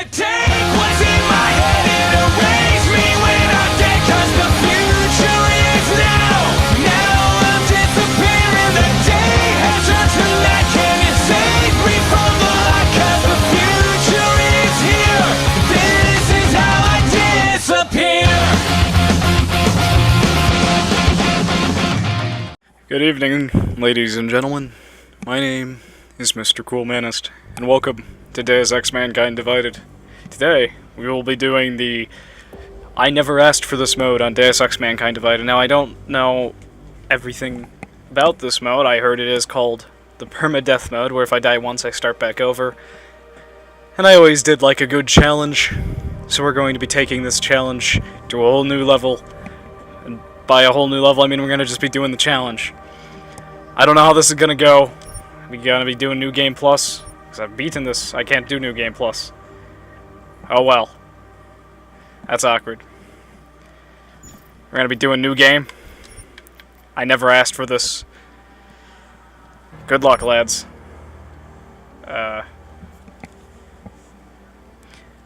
you take what's in my head and erase me when I'm dead? 'Cause the future is now. Now I'm disappearing. The day has turned to night. Can you save me from the light? 'Cause the future is here. This is how I disappear. Good evening, ladies and gentlemen. My name is MRCoolmanist, and welcome to Deus Ex Mankind Divided. Today, we will be doing the I Never Asked for This mode on Deus Ex Mankind Divided. Now, I don't know everything about this mode. I heard it is called the Permadeath mode, where if I die once, I start back over. And I always did like a good challenge, so we're going to be taking this challenge to a whole new level. And by a whole new level, I mean we're going to just be doing the challenge. I don't know how this is going to go. We're going to be doing New Game Plus, because I've beaten this. I can't do New Game Plus. Oh well. That's awkward. We're going to be doing New Game. I never asked for this. Good luck, lads.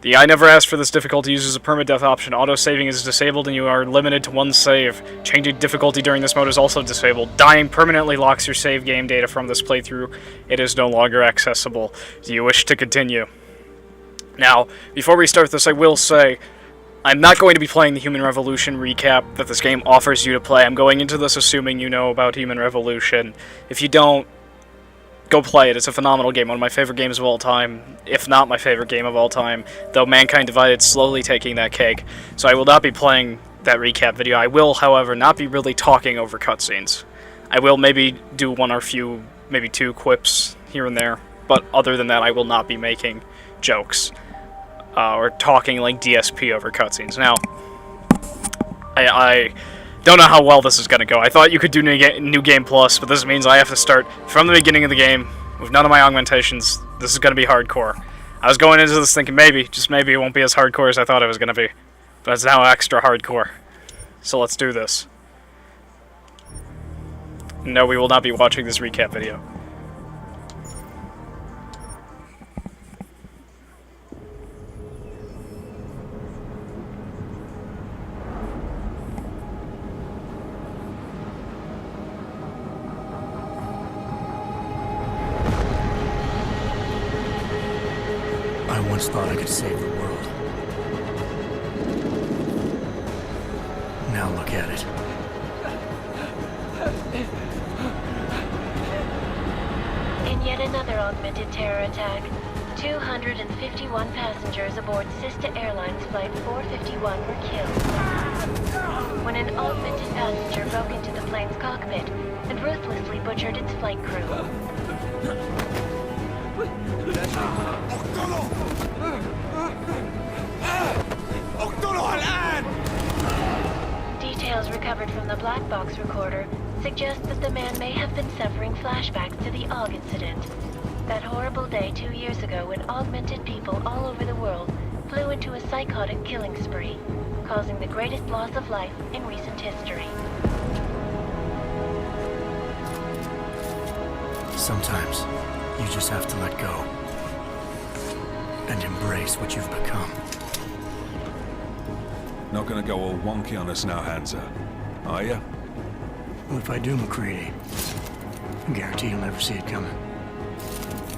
The I Never Asked for This difficulty uses a permadeath option. Auto-saving is disabled and you are limited to one save. Changing difficulty during this mode is also disabled. Dying permanently locks your save game data from this playthrough. It is no longer accessible. Do you wish to continue? Now, before we start this, I will say, I'm not going to be playing the Human Revolution recap that this game offers you to play. I'm going into this assuming you know about Human Revolution. If you don't, go play it. It's a phenomenal game, one of my favorite games of all time, if not my favorite game of all time, though Mankind Divided slowly taking that cake. So I will not be playing that recap video. I will, however, not be really talking over cutscenes. I will maybe do one or few, maybe two quips here and there, but other than that, I will not be making jokes or talking like DSP over cutscenes. Now, I don't know how well this is going to go. I thought you could do New Game Plus, but this means I have to start from the beginning of the game with none of my augmentations. This is going to be hardcore. I was going into this thinking maybe, just maybe, it won't be as hardcore as I thought it was going to be. But it's now extra hardcore. So let's do this. No, we will not be watching this recap video. I once thought I could save the world. Now look at it. In yet another augmented terror attack, 251 passengers aboard Sister Airlines Flight 451 were killed when an augmented passenger broke into the plane's cockpit and ruthlessly butchered its flight crew. Details recovered from the black box recorder suggest that the man may have been suffering flashbacks to the AUG incident. That horrible day 2 years ago when augmented people all over the world flew into a psychotic killing spree, causing the greatest loss of life in recent history. Sometimes, you just have to let go. And embrace what you've become. Not gonna go all wonky on us now, Hansa, are you? Well, if I do, McCready, I guarantee you'll never see it coming.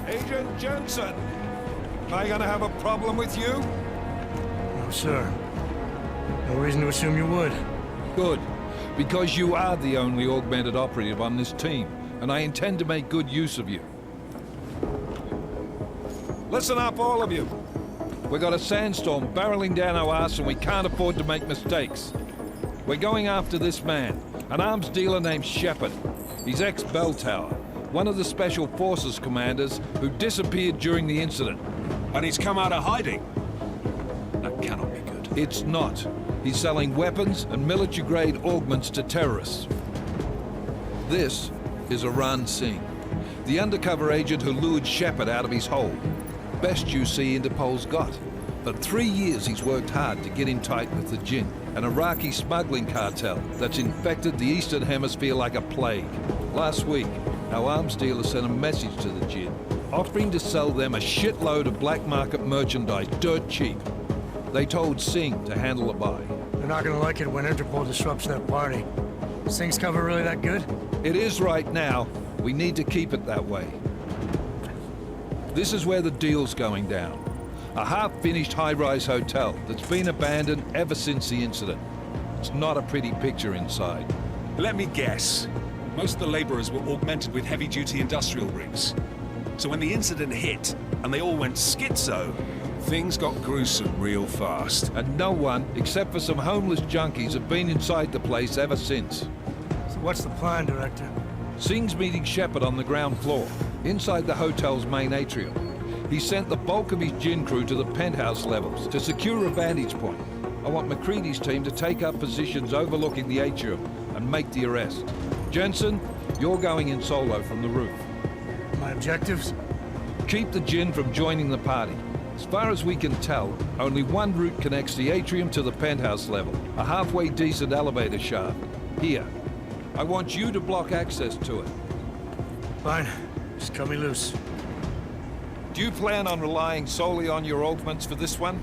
Agent Jensen! Am I gonna have a problem with you? No, sir. No reason to assume you would. Good, because you are the only augmented operative on this team, and I intend to make good use of you. Listen up, all of you. We've got a sandstorm barreling down our arse and we can't afford to make mistakes. We're going after this man, an arms dealer named Shepard. He's ex-Bell Tower, one of the Special Forces commanders who disappeared during the incident. And he's come out of hiding. That cannot be good. It's not. He's selling weapons and military-grade augments to terrorists. This is Iran Singh, the undercover agent who lured Shepard out of his hole. Best you see Interpol's got. For 3 years he's worked hard to get in tight with the Jinn, an Iraqi smuggling cartel that's infected the Eastern Hemisphere like a plague. Last week, our arms dealer sent a message to the Jinn. offering to sell them a shitload of black market merchandise dirt cheap. They told Singh to handle the buy. They're not gonna like it when Interpol disrupts their party. Singh's cover really that good? It is right now. We need to keep it that way. This is where the deal's going down. A half-finished high-rise hotel that's been abandoned ever since the incident. It's not a pretty picture inside. Let me guess. Most of the laborers were augmented with heavy-duty industrial rigs. So when the incident hit, and they all went schizo, things got gruesome real fast. And no one, except for some homeless junkies, have been inside the place ever since. So what's the plan, Director? Singh's meeting Shepard on the ground floor, inside the hotel's main atrium. He sent the bulk of his gin crew to the penthouse levels to secure a vantage point. I want McCready's team to take up positions overlooking the atrium and make the arrest. Jensen, you're going in solo from the roof. My objectives? Keep the gin from joining the party. As far as we can tell, only one route connects the atrium to the penthouse level, a halfway decent elevator shaft. Here. I want you to block access to it. Fine. Just cut me loose. Do you plan on relying solely on your augments for this one?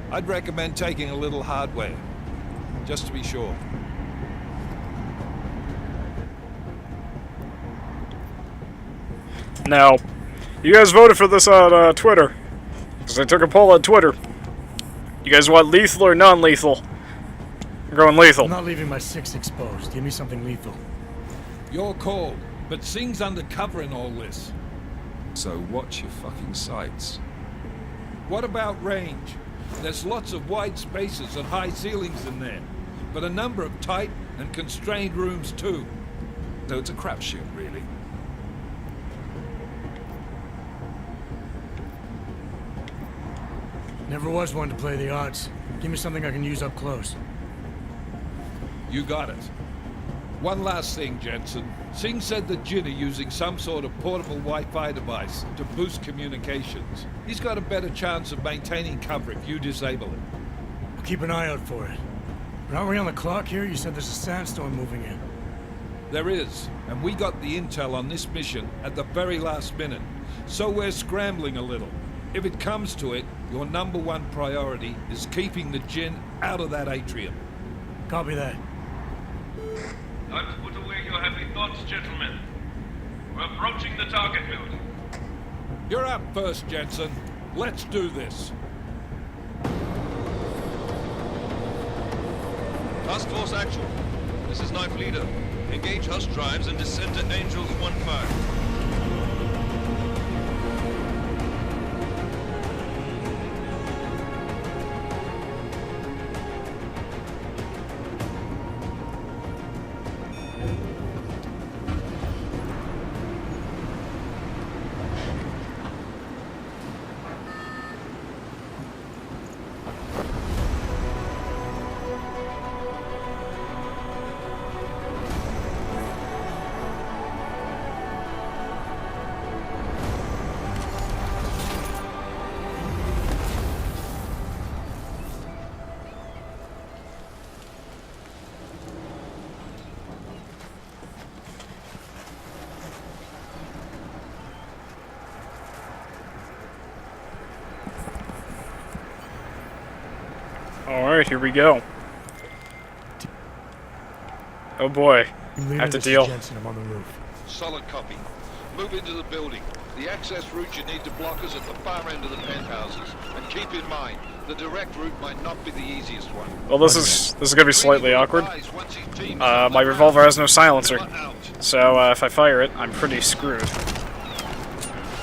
I'd recommend taking a little hardware, just to be sure. Now, you guys voted for this on Twitter, because I took a poll on Twitter. You guys want lethal or non-lethal? I'm going lethal. I'm not leaving my 6 exposed. Give me something lethal. Your call, but Singh's undercover in all this. So watch your fucking sights. What about range? There's lots of wide spaces and high ceilings in there, but a number of tight and constrained rooms too. So it's a crapshoot, really. Never was one to play the odds. Give me something I can use up close. You got it. One last thing, Jensen. Singh said the Jinn are using some sort of portable Wi-Fi device to boost communications. He's got a better chance of maintaining cover if you disable it. I'll keep an eye out for it. But aren't we on the clock here? You said there's a sandstorm moving in. There is, and we got the intel on this mission at the very last minute, so we're scrambling a little. If it comes to it, your #1 priority is keeping the Jinn out of that atrium. Copy that. Time to put away your happy thoughts, gentlemen. We're approaching the target building. You're up first, Jensen. Let's do this. Task Force Actual. This is Knife Leader. Engage Hush drives and descend to Angels 1-5. Alright, here we go. Oh boy. Have to deal. Jensen, I'm on the roof. Solid copy. Move into the building. The access route you need to block is at the far end of the penthouses. And keep in mind, the direct route might not be the easiest one. Well, this is gonna be slightly awkward. My revolver has no silencer, so if I fire it, I'm pretty screwed.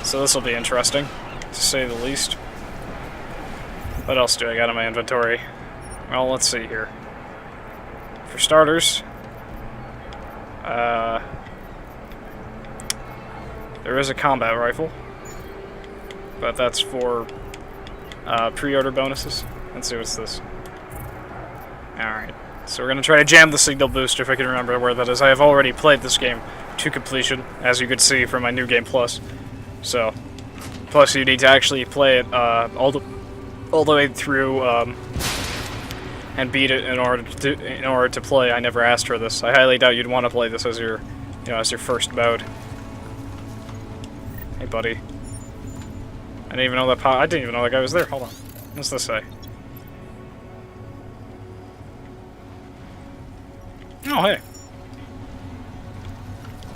So this will be interesting, to say the least. What else do I got in my inventory? Well, let's see here. For starters, there is a combat rifle, but that's for pre-order bonuses. Let's see what's this. Alright, so we're going to try to jam the signal boost if I can remember where that is. I have already played this game to completion, as you could see from my New Game Plus. So, plus you need to actually play it all the way through and beat it in order to play. I never asked for this. I highly doubt you'd want to play this as your, as your first mode. Hey buddy. I didn't even know that I didn't even know that guy was there. Hold on. What's this say? Oh, hey.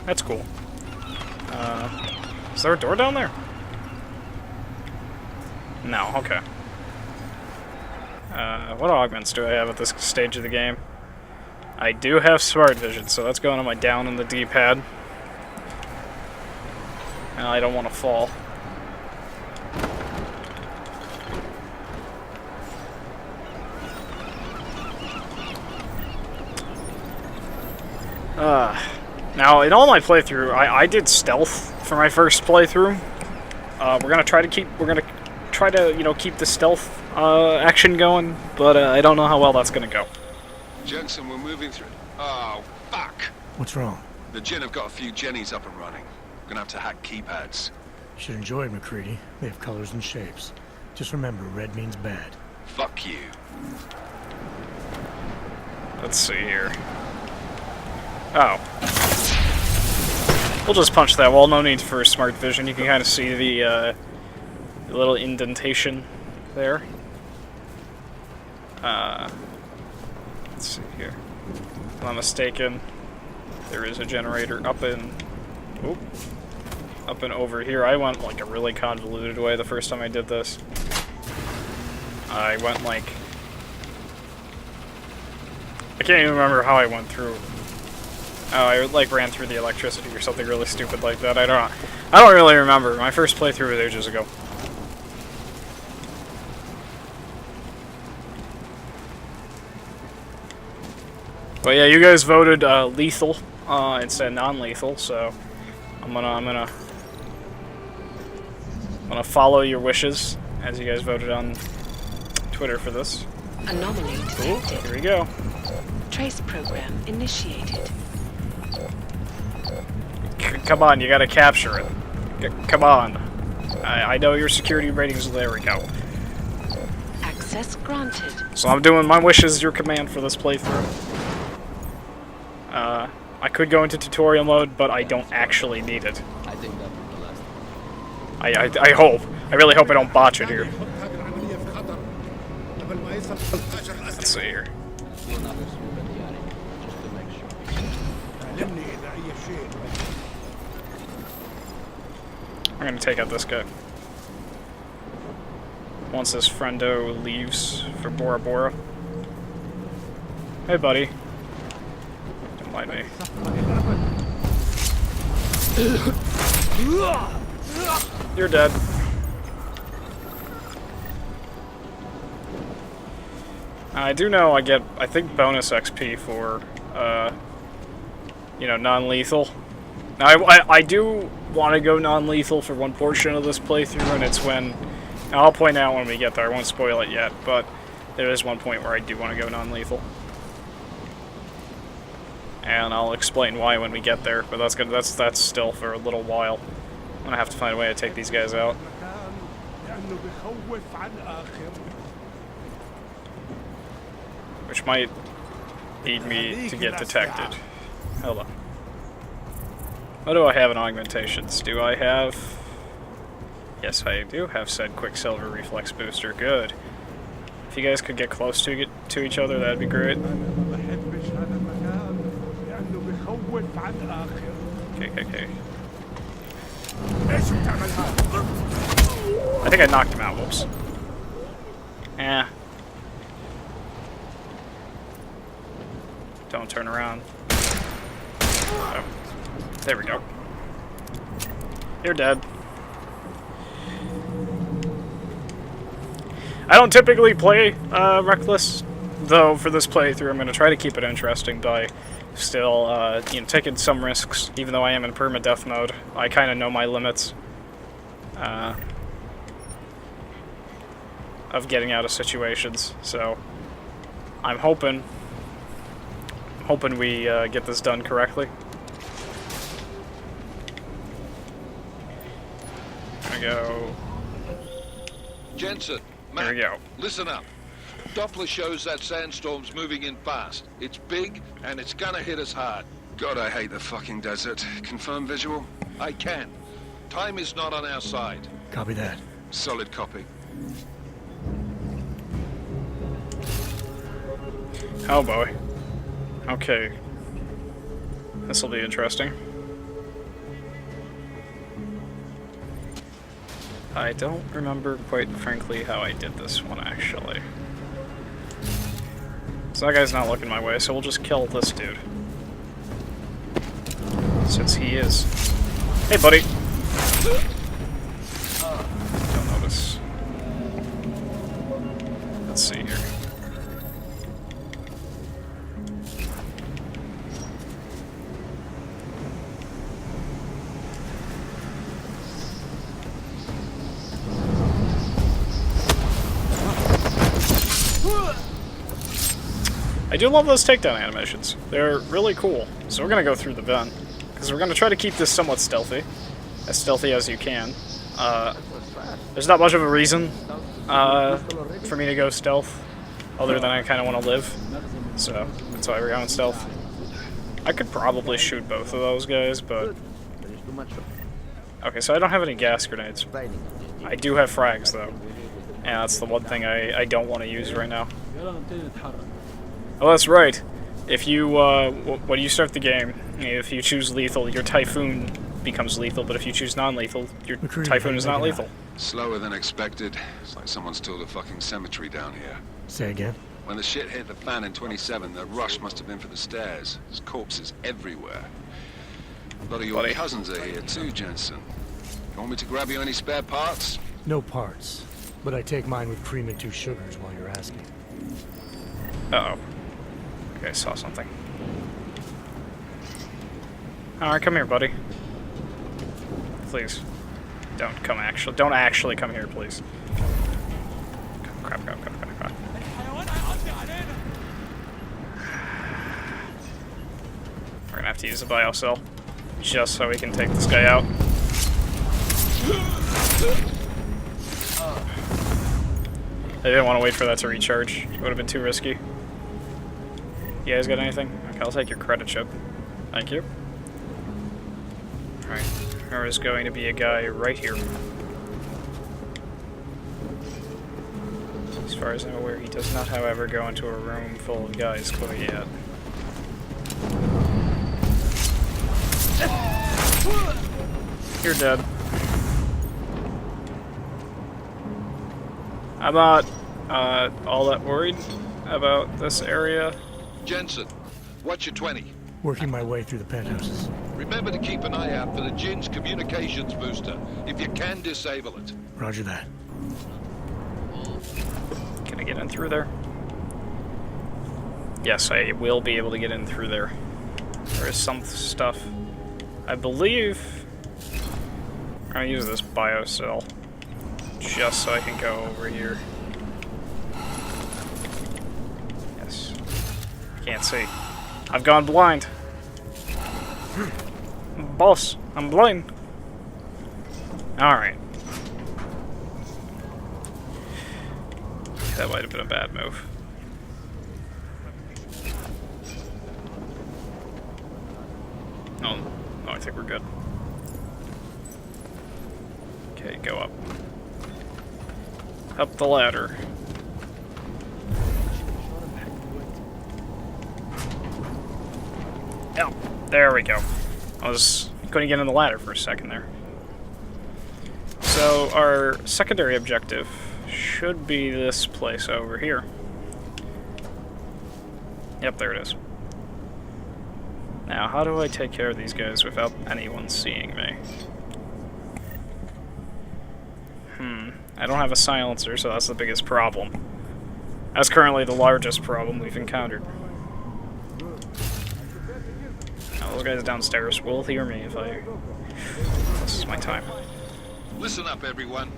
That's cool. Is there a door down there? No, okay. What augments do I have at this stage of the game? I do have smart vision, so that's going on my down in the D-pad. And I don't want to fall. Now, in all my playthrough, I did stealth for my first playthrough. We're gonna try to, you know, keep the stealth action going, but I don't know how well that's gonna go. Jensen, we're moving through. Oh, fuck! What's wrong? The Jinn have got a few Jennies up and running. We're gonna have to hack keypads. You should enjoy it, McCready. They have colors and shapes. Just remember, red means bad. Fuck you. Let's see here. Oh. We'll just punch that wall. No need for smart vision. You can kind of see the little indentation there. Let's see here. If I'm not mistaken, there is a generator up and over here. I went like a really convoluted way the first time I did this. I went like... I can't even remember how I went through. Oh, I like ran through the electricity or something really stupid like that. I don't really remember. My first playthrough was ages ago. But yeah, you guys voted lethal instead of non-lethal, so I'm gonna follow your wishes as you guys voted on Twitter for this. Anomaly detected. Here we go. Trace program initiated. Come on, you gotta capture it. Come on. I know your security ratings. There we go. Access granted. So I'm doing my wishes, your command for this playthrough. I could go into tutorial mode, but I don't actually need it. I think that would be the last. I hope. I really hope I don't botch it here. Let's see here. I'm gonna take out this guy. Once this friendo leaves for Bora Bora. Hey, buddy. Don't mind me. You're dead. I do know I get, I think, bonus XP for, you know, non-lethal. Now, I do want to go non-lethal for one portion of this playthrough, and it's when... Now, I'll point out when we get there. I won't spoil it yet, but there is one point where I do want to go non-lethal. And I'll explain why when we get there, but that's still for a little while. I'm gonna have to find a way to take these guys out. Which might lead me to get detected. Hold on. What do I have in augmentations? Do I have... Yes, I do have said Quicksilver Reflex Booster. Good. If you guys could get close to each other, that'd be great. Okay. I think I knocked him out. Whoops. Eh. Don't turn around. Oh. There we go. You're dead. I don't typically play Reckless, though for this playthrough I'm going to try to keep it interesting by still you know, taking some risks, even though I am in permadeath mode. I kind of know my limits of getting out of situations, so I'm hoping we get this done correctly. There we go. Jensen, Matt, there we go. Listen up. Doppler shows that sandstorm's moving in fast. It's big, and it's gonna hit us hard. God, I hate the fucking desert. Confirm visual? I can. Time is not on our side. Copy that. Solid copy. Oh boy. Okay. This'll be interesting. I don't remember, quite frankly, how I did this one, actually. So that guy's not looking my way, so we'll just kill this dude. Since he is. Hey, buddy! Don't notice. Let's see here. I do love those takedown animations. They're really cool. So we're gonna go through the vent, because we're gonna try to keep this somewhat stealthy as you can. There's not much of a reason for me to go stealth, other than I kind of want to live. So that's why we're going stealth. I could probably shoot both of those guys, but okay. So I don't have any gas grenades. I do have frags though, and that's the one thing I don't want to use right now. Oh, that's right. If you, when you start the game, if you choose lethal, your Typhoon becomes lethal, but if you choose non-lethal, your Typhoon is not lethal. Slower than expected. It's like someone's tilled a fucking cemetery down here. Say again? When the shit hit the fan in 27, the rush must have been for the stairs. There's corpses everywhere. A lot of your cousins are here too, Jensen. You want me to grab you any spare parts? No parts, but I take mine with cream and 2 sugars while you're asking. Uh-oh. Okay, I saw something. Alright, come here, buddy. Please. Don't actually come here, please. Crap. We're gonna have to use a bio cell, just so we can take this guy out. I didn't want to wait for that to recharge. It would have been too risky. You guys got anything? Okay, I'll take your credit chip. Thank you. Alright, there is going to be a guy right here. As far as I'm aware, he does not, however, go into a room full of guys quite yet. You're dead. I'm not all that worried about this area. Jensen, what's your 20? Working my way through the penthouses. Remember to keep an eye out for the Jin's communications booster. If you can, disable it. Roger that. Can I get in through there? Yes, I will be able to get in through there. There is some stuff. I believe I'm gonna use this bio cell just so I can go over here. Yes. Can't see. I've gone blind. Boss, I'm blind. Alright. That might have been a bad move. No, I think we're good. Okay, go up. Up the ladder. Oh, there we go. Couldn't get in the ladder for a second there. So our secondary objective should be this place over here. Yep, there it is. Now, how do I take care of these guys without anyone seeing me? I don't have a silencer, so that's the biggest problem. That's currently the largest problem we've encountered. Now, those guys downstairs will hear me if I... This is my time. Listen up, everyone.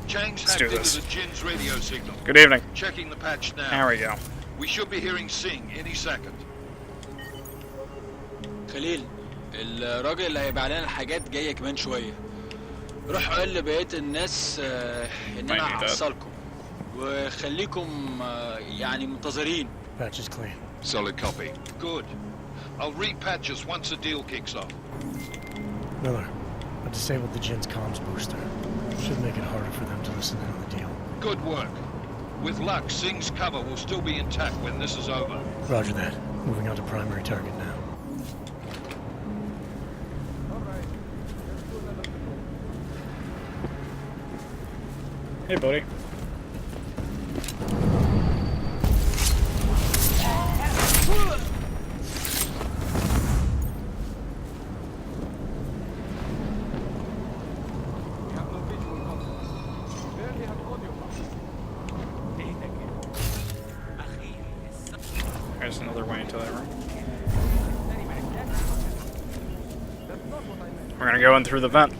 Chang's Let's hacked do into this. the Jin's radio signal. Good evening. Checking the patch now. There we go. We should be hearing Singh any second. خليل الراجل اللي هيبيع لنا الحاجات جايه كمان شويه. روح قول لبقيه الناس ان انا هحصلكم وخليكم يعني منتظرين. Patch is clean. Solid copy. Good. I'll repatch us once the deal kicks off. Miller, I disabled the Jin's comms booster. Should make it harder for them to listen in on the deal. Good work. With luck, Singh's cover will still be intact when this is over. Roger that. Moving on to primary target now. Hey, buddy. There's another way into that room. We're gonna go in through the vent.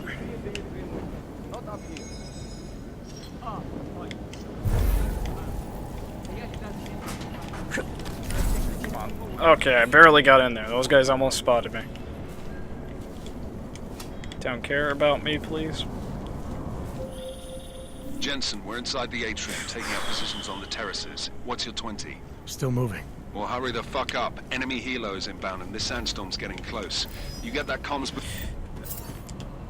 Come on. Okay, I barely got in there. Those guys almost spotted me. Don't care about me, please. Jensen, we're inside the atrium, taking up positions on the terraces. What's your 20? Still moving. Well, hurry the fuck up. Enemy helo is inbound and this sandstorm's getting close. You get that comms...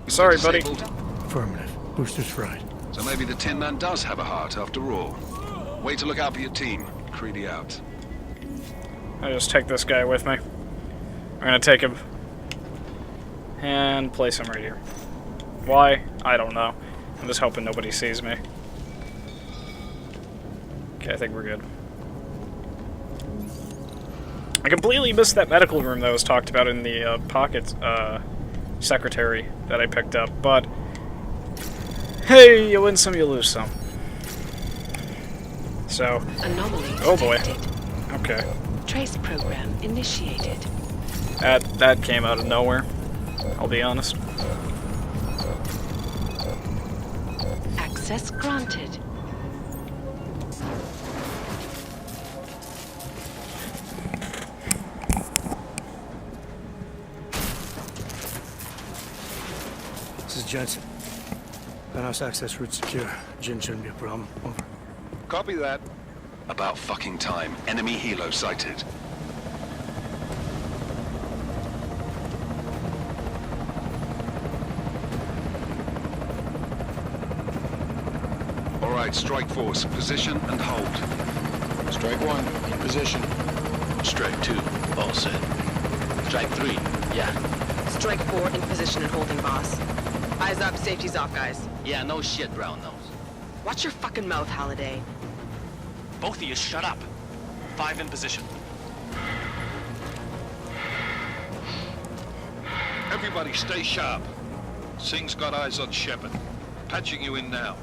Sorry, buddy. Affirmative. Booster's fried. So maybe the Tin Man does have a heart after all. Way to look out for your team. Creedy out. I'll just take this guy with me. I'm gonna take him and place him right here. Why? I don't know. I'm just hoping nobody sees me. Okay, I think we're good. I completely missed that medical room that was talked about in the pocket secretary that I picked up, but hey, you win some, you lose some. So, Anomaly oh boy. detected. Okay. Trace program initiated. That came out of nowhere, I'll be honest. Access granted. This is Jensen. Penthouse access route secure. Jin shouldn't be a problem. Over. Copy that. About fucking time. Enemy helo sighted. All right, strike force. Position and hold. Strike 1, in position. Strike 2, all set. Strike 3, yeah. Strike 4, in position and holding, boss. Eyes up, safety's off, guys. Yeah, no shit, brown nose. Watch your fucking mouth, Halliday. Both of you, shut up. 5 in position. Everybody stay sharp. Singh's got eyes on Shepard. Patching you in now.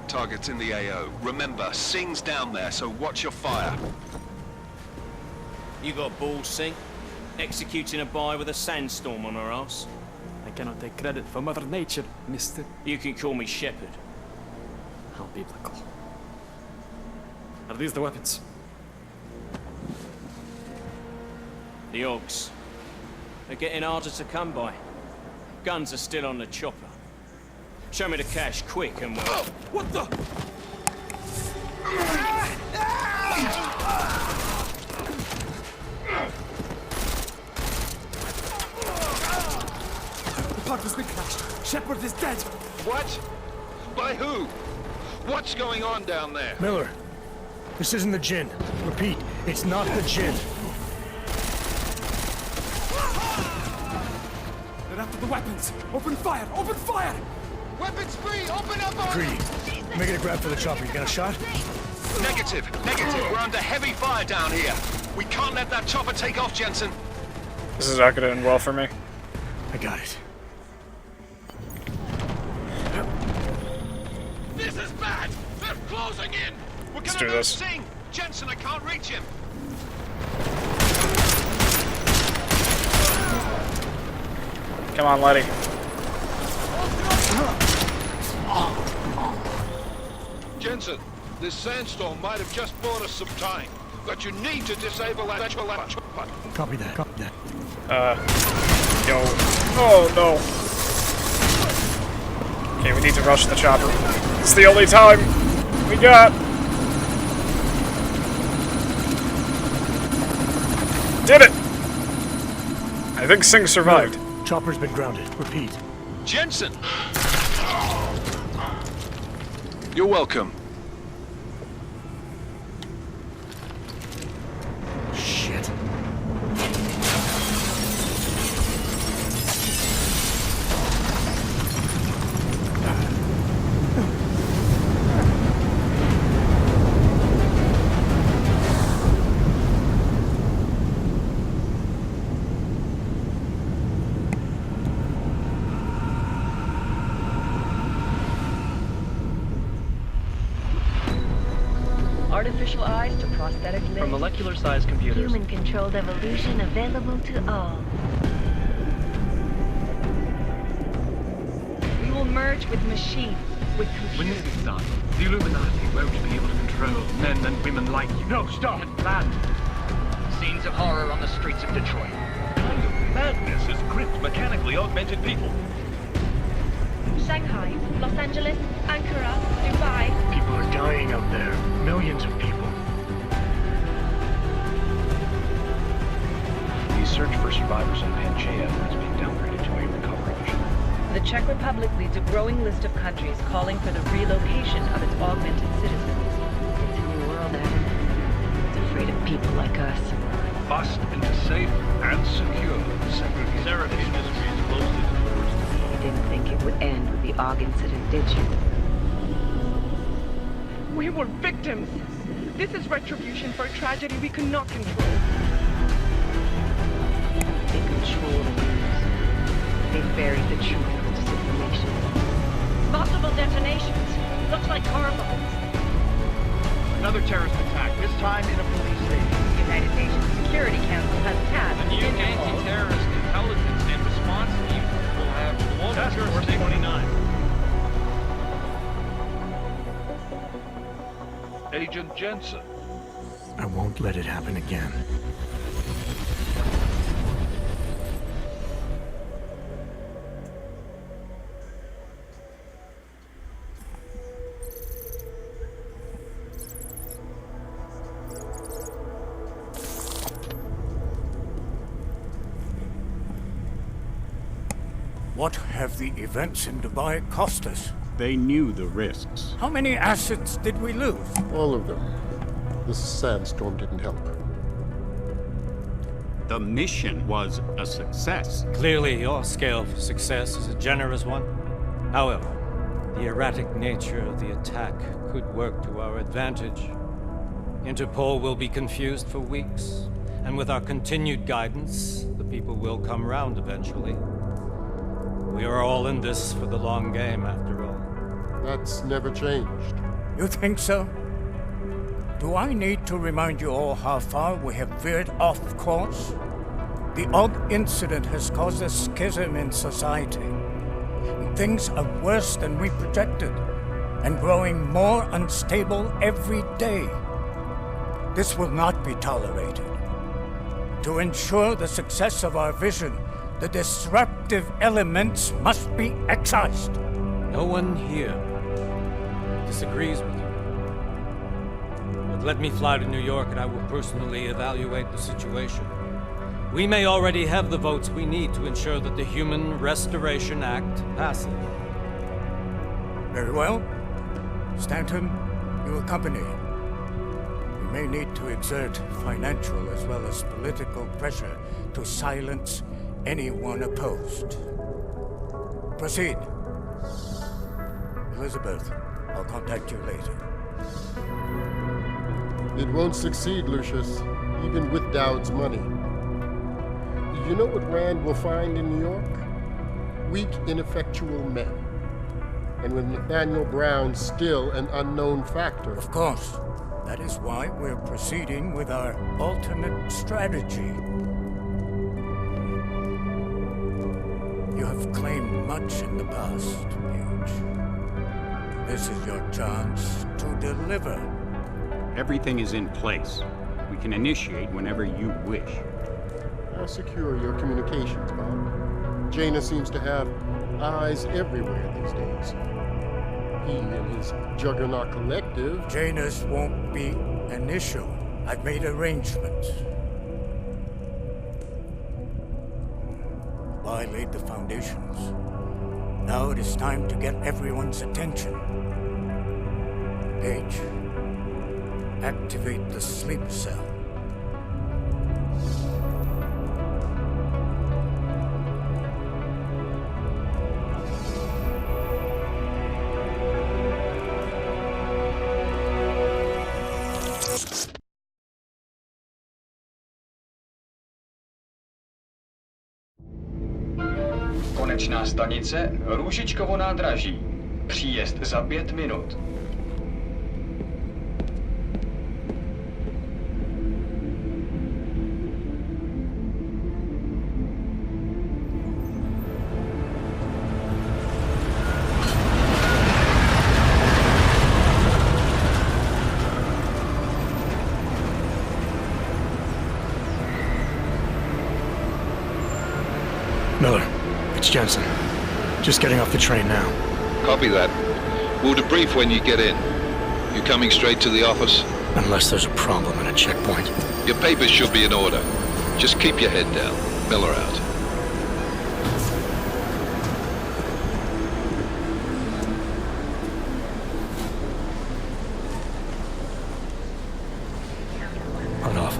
Target's in the AO. Remember, Singh's down there, so watch your fire. You got balls, Singh? Executing a buy with a sandstorm on our ass? I cannot take credit for Mother Nature, mister. You can call me Shepard. How biblical. Are these the weapons? The Augs. They're getting harder to come by. Guns are still on the chopper. Show me the cash, quick, and we'll... Oh, what the? The pod has been crashed. Shepard is dead. What? By who? What's going on down there? Miller, this isn't the Jin. Repeat, it's not the Jin. They're after the weapons. Open fire! Open fire! Weapons free! Open up on Greedy. Making a grab for the chopper. You got a shot? Negative. Negative. We're under heavy fire down here. We can't let that chopper take off, Jensen. This is not gonna end well for me. I got it. This is bad! They're closing in! We're Let's gonna do lose this. Singh. Jensen, I can't reach him. Come on, Letty. Jensen, this sandstorm might have just bought us some time, but you need to disable that chopper. Copy that. Copy that. Yo. Oh, no. Okay, we need to rush the chopper. It's the only time we got. Did it! I think Singh survived. No, Chopper's been grounded. Repeat. Jensen! You're welcome. Shit. Artificial eyes to prosthetic limbs. From molecular-sized computers. Human-controlled evolution available to all. We will merge with machines, with When computers. this is done, the Illuminati won't be able to control men and women like you. No, stop! Plan. Scenes of horror on the streets of Detroit. Kind of madness has gripped mechanically augmented people. Shanghai, Los Angeles, Ankara, Dubai. People are dying out there. Millions of people. The search for survivors in Pangaea has been downgraded to a recovery mission. The Czech Republic leads a growing list of countries calling for the relocation of its augmented citizens. It's a new world, Adam. It's afraid of people like us. Bust into safe and secure segregation. Seraphim Industries closed its doors. You didn't think it would end with the AUG incident, did you? We were victims. This is retribution for a tragedy we could not control. They control the news. They buried the truth with disinformation. Possible detonations. Looks like car bombs. Another terrorist attack, this time in a police station. The United Nations Security Council has tasked The new anti-terrorist intelligence and response team will have global jurisdiction. 29. Agent Jensen. I won't let it happen again. What have the events in Dubai cost us? They knew the risks. How many assets did we lose? All of them. This sandstorm didn't help. The mission was a success. Clearly, your scale for success is a generous one. However, the erratic nature of the attack could work to our advantage. Interpol will be confused for weeks, and with our continued guidance, the people will come round eventually. We are all in this for the long game, after all. That's never changed. You think so? Do I need to remind you all how far we have veered off course? The AUG incident has caused a schism in society. Things are worse than we projected, and growing more unstable every day. This will not be tolerated. To ensure the success of our vision, the disruptive elements must be excised. No one here disagrees with you. But let me fly to New York and I will personally evaluate the situation. We may already have the votes we need to ensure that the Human Restoration Act passes. Very well. Stanton, you accompany. We may need to exert financial as well as political pressure to silence anyone opposed. Proceed. Elizabeth, I'll contact you later. It won't succeed, Lucius, even with Dowd's money. You know what Rand will find in New York? Weak, ineffectual men. And with Nathaniel Brown still an unknown factor. Of course. That is why we're proceeding with our alternate strategy. You have claimed much in the past, Huge. This is your chance to deliver. Everything is in place. We can initiate whenever you wish. I'll secure your communications, Bob. Jaina seems to have eyes everywhere these days. He and his Juggernaut Collective... Janus won't be an issue. I've made arrangements. Dubai laid the foundations. Now it is time to get everyone's attention. Page, activate the sleep cell. Konečná stanice Růžičkovo nádraží. Příjezd za 5 minut. Miller, it's Jensen. Just getting off the train now. Copy that. We'll debrief when you get in. You coming straight to the office? Unless there's a problem at a checkpoint. Your papers should be in order. Just keep your head down. Miller out. Hold off.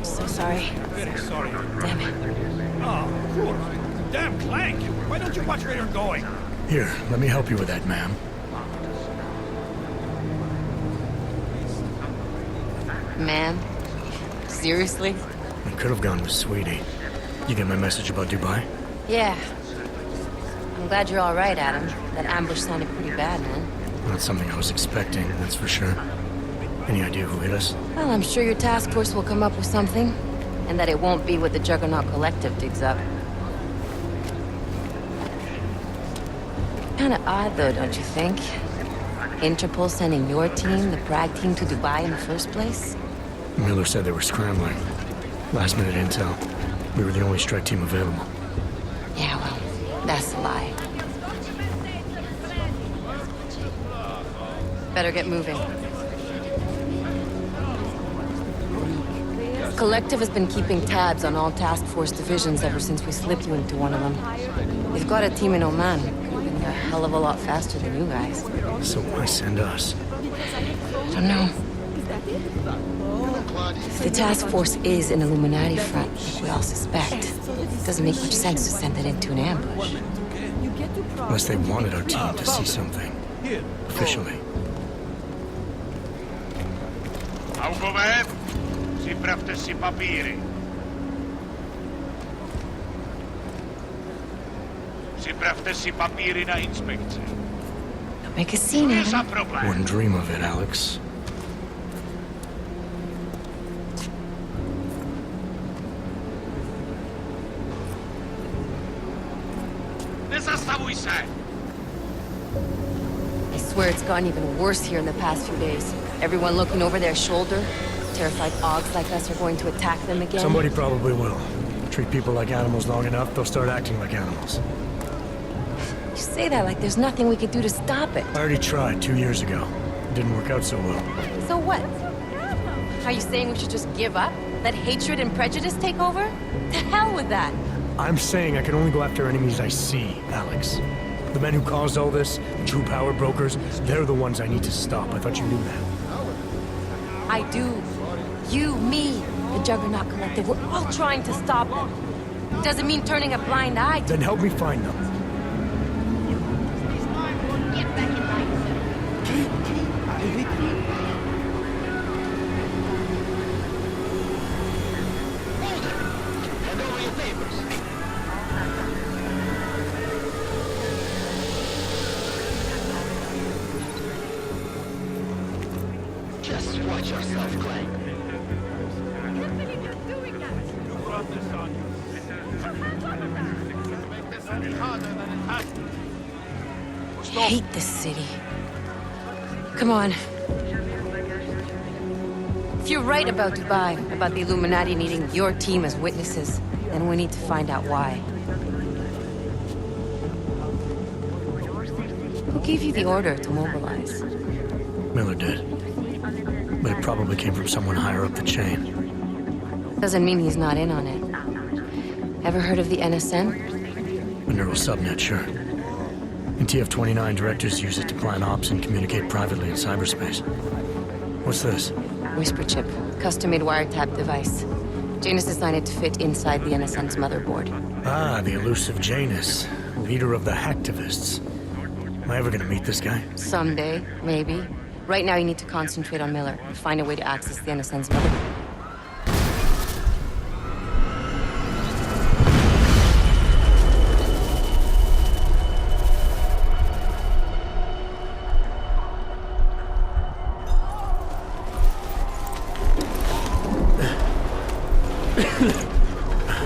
So sorry. Very sorry. Damn it. Oh, of course. Damn clank! Why don't you watch where you're going? Here, let me help you with that, ma'am. Man? Seriously? I could have gone with Sweetie. You get my message about Dubai? Yeah. I'm glad you're all right, Adam. That ambush sounded pretty bad, man. Not something I was expecting, that's for sure. Any idea who hit us? Well, I'm sure your task force will come up with something. And that it won't be what the Juggernaut Collective digs up. Kinda odd, though, don't you think? Interpol sending your team, the Prague team, to Dubai in the first place? Miller said they were scrambling. Last minute intel. We were the only strike team available. Yeah, well, that's a lie. Better get moving. Collective has been keeping tabs on all task force divisions ever since we slipped you into one of them. They've got a team in Oman. Could have been a hell of a lot faster than you guys. So why send us? Don't know. If the task force is an Illuminati front, like we all suspect, it doesn't make much sense to send it into an ambush. Unless they wanted our team to see something. Officially. Augové, připravte si papíry. Připravte si papíry na inspekci. Don't make a scene, Adam. Wouldn't dream of it, Alex. Nezastavuj se! I swear it's gotten even worse here in the past few days. Everyone looking over their shoulder. Terrified Augs like us are going to attack them again. Somebody probably will. Treat people like animals long enough, they'll start acting like animals. You say that like there's nothing we could do to stop it. I already tried 2 years ago. It didn't work out so well. So what? Are you saying we should just give up? Let hatred and prejudice take over? To hell with that! I'm saying I can only go after enemies I see, Alex. The men who caused all this, the true power brokers, they're the ones I need to stop. I thought you knew that. I do. You, me, the Juggernaut Collective, we're all trying to stop them. Doesn't mean turning a blind eye to... Then help me find them. Get back in line, Hand over your papers. Just watch yourself, Clank. I hate this city. Come on. If you're right about Dubai, about the Illuminati needing your team as witnesses, then we need to find out why. gave you the order to mobilize? Miller did. But it probably came from someone higher up the chain. Doesn't mean he's not in on it. Ever heard of the NSN? A neural subnet, sure. And TF-29 directors use it to plan ops and communicate privately in cyberspace. What's this? Whisper chip. Custom-made wiretap device. Janus designed it to fit inside the NSN's motherboard. Ah, the elusive Janus. Leader of the hacktivists. Am I ever gonna meet this guy? Someday, maybe. Right now you need to concentrate on Miller and find a way to access the NSN's motherboard.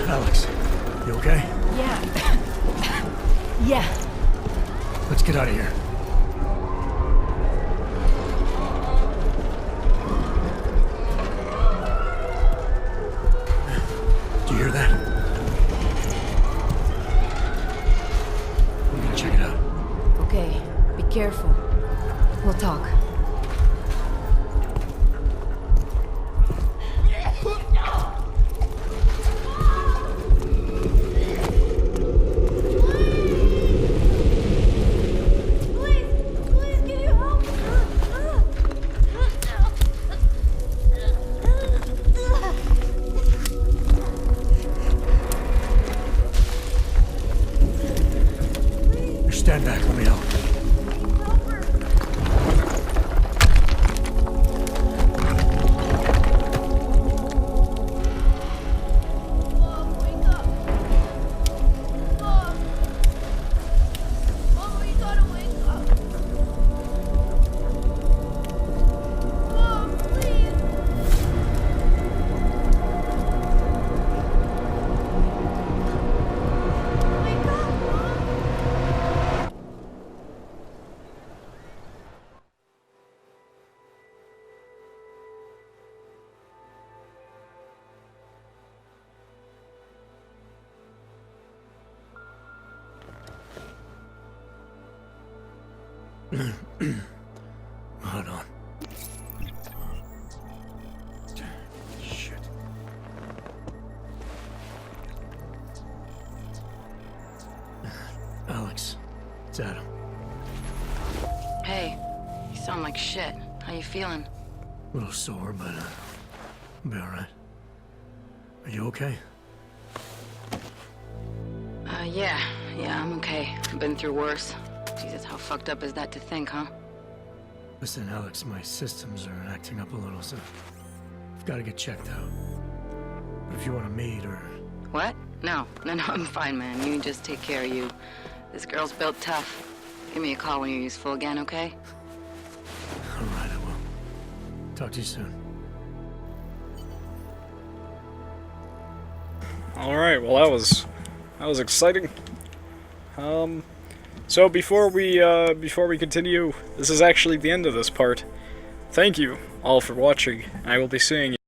Alex, you okay? Yeah. Yeah. Let's get out of here. Do you hear that? I'm gonna check it out. Okay, be careful. We'll talk. Stand back, let me help. Hold on. Shit. Alex, it's Adam. Hey, you sound like shit. How you feeling? A little sore, but I'll be alright. Are you okay? Yeah, I'm okay. I've been through worse. Jesus, how fucked up is that to think, huh? Listen, Alex, my systems are acting up a little, so I've got to get checked out. But if you want to meet or... What? No, I'm fine, man. You just take care of you. This girl's built tough. Give me a call when you're useful again, okay? Alright, I will. Talk to you soon. Alright, well that was exciting. So before we continue, this is actually the end of this part. Thank you all for watching. I will be seeing you